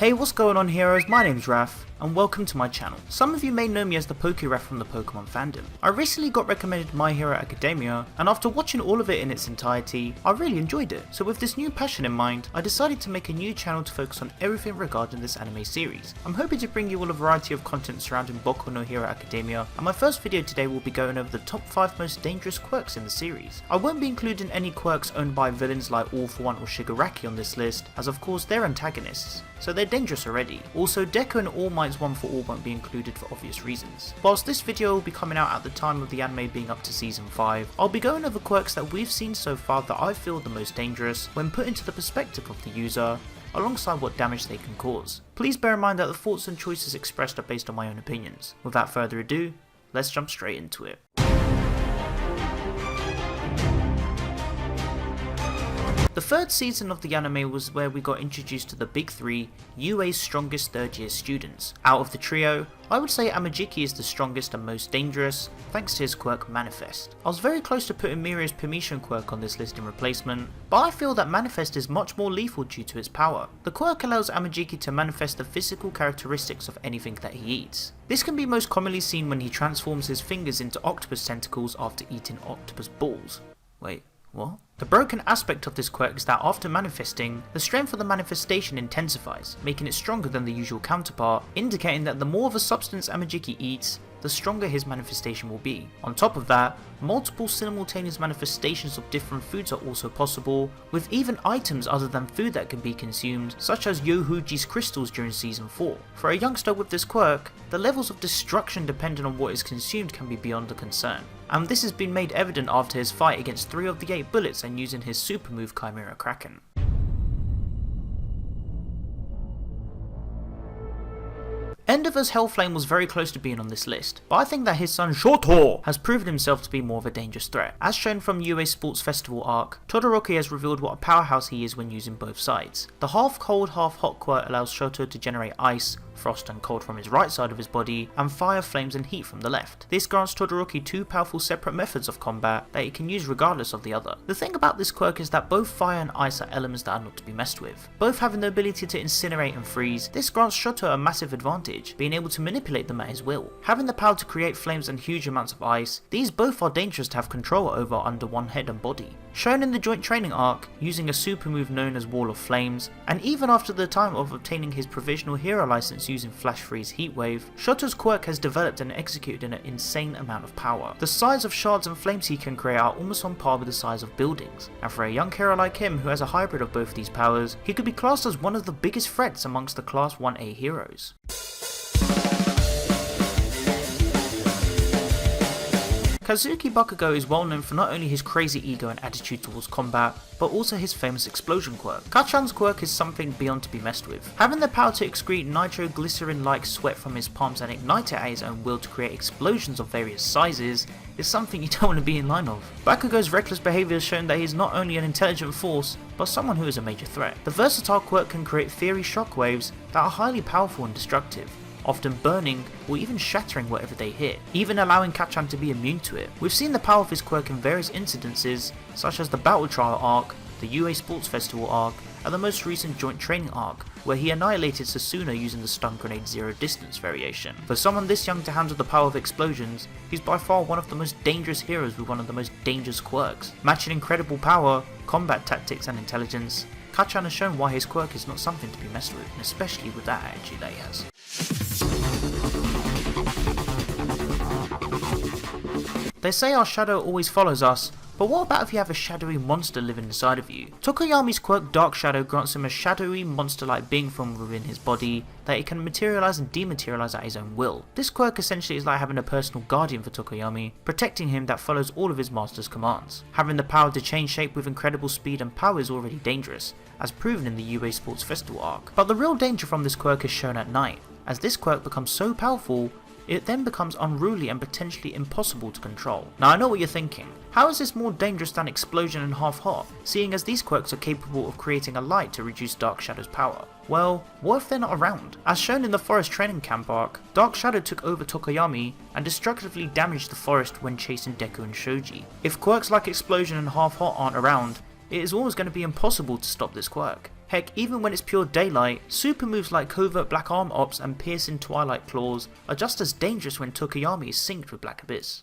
Hey, what's going on heroes, my name's Raph, and welcome to my channel. Some of you may know me as the PokeRaph from the Pokemon fandom. I recently got recommended My Hero Academia, and after watching all of it in its entirety, I really enjoyed it. So with this new passion in mind, I decided to make a new channel to focus on everything regarding this anime series. I'm hoping to bring you all a variety of content surrounding Boku no Hero Academia, and my first video today will be going over the top 5 most dangerous quirks in the series. I won't be including any quirks owned by villains like All For One or Shigaraki on this list, as of course they're antagonists, so they're dangerous already. Also, Deku and All Might's One For All won't be included for obvious reasons. Whilst this video will be coming out at the time of the anime being up to season 5, I'll be going over quirks that we've seen so far that I feel the most dangerous when put into the perspective of the user, alongside what damage they can cause. Please bear in mind that the thoughts and choices expressed are based on my own opinions. Without further ado, let's jump straight into it. The third season of the anime was where we got introduced to the big three, UA's strongest third year students. Out of the trio, I would say Amajiki is the strongest and most dangerous, thanks to his quirk Manifest. I was very close to putting Miria's Permission quirk on this list in replacement, but I feel that Manifest is much more lethal due to its power. The quirk allows Amajiki to manifest the physical characteristics of anything that he eats. This can be most commonly seen when he transforms his fingers into octopus tentacles after eating octopus balls. Wait, what? The broken aspect of this quirk is that after manifesting, the strength of the manifestation intensifies, making it stronger than the usual counterpart, indicating that the more of a substance Amajiki eats, the stronger his manifestation will be. On top of that, multiple simultaneous manifestations of different foods are also possible, with even items other than food that can be consumed, such as Yohuji's crystals during season 4. For a youngster with this quirk, the levels of destruction depending on what is consumed can be beyond a concern, and this has been made evident after his fight against 3 of the 8 bullets and using his super move Chimera Kraken. Endeavor's Hellflame was very close to being on this list, but I think that his son Shoto has proven himself to be more of a dangerous threat. As shown from UA Sports Festival arc, Todoroki has revealed what a powerhouse he is when using both sides. The half cold half hot quirk allows Shoto to generate ice, frost and cold from his right side of his body, and fire, flames and heat from the left. This grants Todoroki 2 powerful separate methods of combat that he can use regardless of the other. The thing about this quirk is that both fire and ice are elements that are not to be messed with. Both having the ability to incinerate and freeze, this grants Shoto a massive advantage, being able to manipulate them at his will. Having the power to create flames and huge amounts of ice, these both are dangerous to have control over under one head and body. Shown in the joint training arc, using a super move known as Wall of Flames, and even after the time of obtaining his provisional hero license using Flash Freeze Heatwave, Shoto's quirk has developed and executed an insane amount of power. The size of shards and flames he can create are almost on par with the size of buildings, and for a young hero like him who has a hybrid of both these powers, he could be classed as one of the biggest threats amongst the Class 1A heroes. Kazuki Bakugou is well known for not only his crazy ego and attitude towards combat, but also his famous explosion quirk. Kachan's quirk is something beyond to be messed with. Having the power to excrete nitroglycerin-like sweat from his palms and ignite it at his own will to create explosions of various sizes is something you don't want to be in line of. Bakugou's reckless behaviour has shown that he is not only an intelligent force, but someone who is a major threat. The versatile quirk can create fiery shockwaves that are highly powerful and destructive, often burning or even shattering whatever they hit, even allowing Kachan to be immune to it. We've seen the power of his quirk in various incidences, such as the Battle Trial arc, the UA Sports Festival arc, and the most recent Joint Training arc, where he annihilated Sasuna using the Stun Grenade Zero Distance variation. For someone this young to handle the power of explosions, he's by far one of the most dangerous heroes with one of the most dangerous quirks. Matching incredible power, combat tactics and intelligence, Kachan has shown why his quirk is not something to be messed with, and especially with that attitude that he has. They say our shadow always follows us, but what about if you have a shadowy monster living inside of you? Tokoyami's quirk Dark Shadow grants him a shadowy monster-like being formed within his body that he can materialize and dematerialize at his own will. This quirk essentially is like having a personal guardian for Tokoyami, protecting him that follows all of his master's commands. Having the power to change shape with incredible speed and power is already dangerous, as proven in the UA Sports Festival arc. But the real danger from this quirk is shown at night, as this quirk becomes so powerful, it then becomes unruly and potentially impossible to control. Now I know what you're thinking, how is this more dangerous than Explosion and Half Hot, seeing as these quirks are capable of creating a light to reduce Dark Shadow's power? Well, what if they're not around? As shown in the Forest Training Camp arc, Dark Shadow took over Tokoyami and destructively damaged the forest when chasing Deku and Shoji. If quirks like Explosion and Half Hot aren't around, it is almost going to be impossible to stop this quirk. Heck, even when it's pure daylight, super moves like covert black arm ops and piercing twilight claws are just as dangerous when Tokoyami is synced with Black Abyss.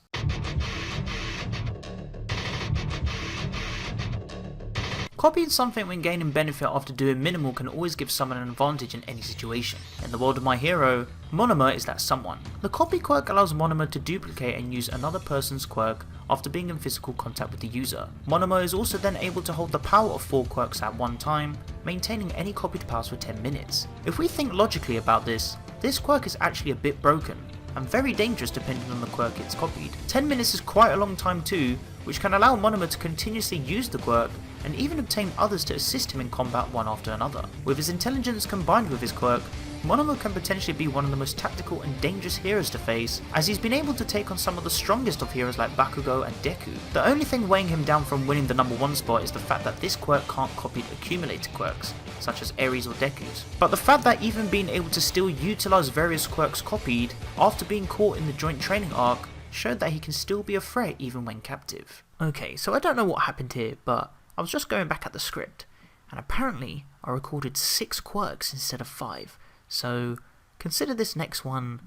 Copying something when gaining benefit after doing minimal can always give someone an advantage in any situation. In the world of my hero, Monoma is that someone. The copy quirk allows Monoma to duplicate and use another person's quirk after being in physical contact with the user. Monoma is also then able to hold the power of 4 quirks at one time, maintaining any copied powers for 10 minutes. If we think logically about this quirk is actually a bit broken, and very dangerous depending on the quirk it's copied. 10 minutes is quite a long time too, which can allow Monoma to continuously use the quirk and even obtain others to assist him in combat one after another. With his intelligence combined with his quirk, Monoma can potentially be one of the most tactical and dangerous heroes to face, as he's been able to take on some of the strongest of heroes like Bakugou and Deku. The only thing weighing him down from winning the number 1 spot is the fact that this quirk can't copy accumulated quirks, such as Ares or Deku's. But the fact that even being able to still utilize various quirks copied after being caught in the joint training arc showed that he can still be a threat even when captive. Okay, so I don't know what happened here, but I was just going back at the script, and apparently I recorded 6 quirks instead of 5. So consider this next one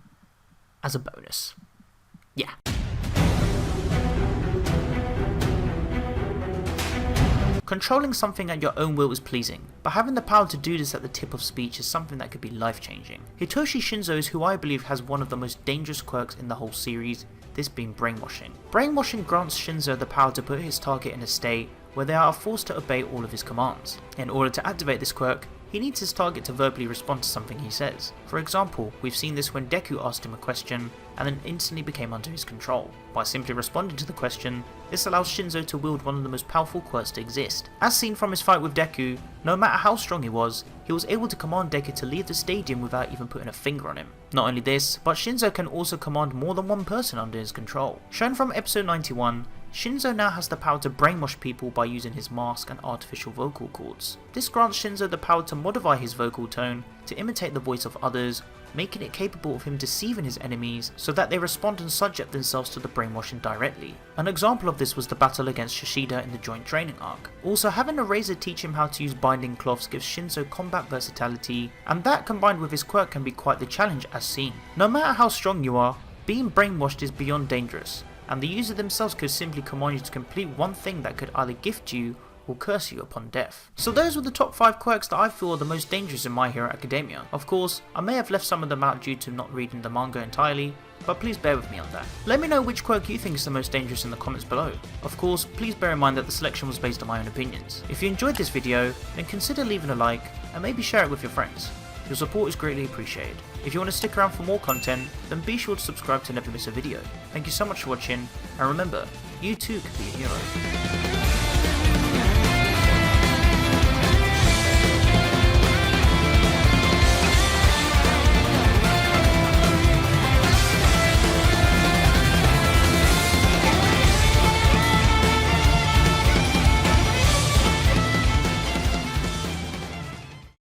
as a bonus. Yeah. Controlling something at your own will is pleasing, but having the power to do this at the tip of speech is something that could be life-changing. Hitoshi Shinzo is who I believe has one of the most dangerous quirks in the whole series, this being Brainwashing. Brainwashing grants Shinzo the power to put his target in a state where they are forced to obey all of his commands. In order to activate this quirk, he needs his target to verbally respond to something he says. For example, we've seen this when Deku asked him a question and then instantly became under his control. By simply responding to the question, this allows Shinzo to wield one of the most powerful quirks to exist. As seen from his fight with Deku, no matter how strong he was able to command Deku to leave the stadium without even putting a finger on him. Not only this, but Shinzo can also command more than one person under his control. Shown from episode 91, Shinzo now has the power to brainwash people by using his mask and artificial vocal cords. This grants Shinzo the power to modify his vocal tone to imitate the voice of others, making it capable of him deceiving his enemies so that they respond and subject themselves to the brainwashing directly. An example of this was the battle against Shishida in the joint training arc. Also, having a razor teach him how to use binding cloths gives Shinzo combat versatility, and that combined with his quirk can be quite the challenge as seen. No matter how strong you are, being brainwashed is beyond dangerous, and the user themselves could simply command you to complete one thing that could either gift you or curse you upon death. So those were the top 5 quirks that I feel are the most dangerous in My Hero Academia. Of course, I may have left some of them out due to not reading the manga entirely, but please bear with me on that. Let me know which quirk you think is the most dangerous in the comments below. Of course, please bear in mind that the selection was based on my own opinions. If you enjoyed this video, then consider leaving a like and maybe share it with your friends. Your support is greatly appreciated. If you want to stick around for more content, then be sure to subscribe to never miss a video. Thank you so much for watching, and remember, you too can be a hero.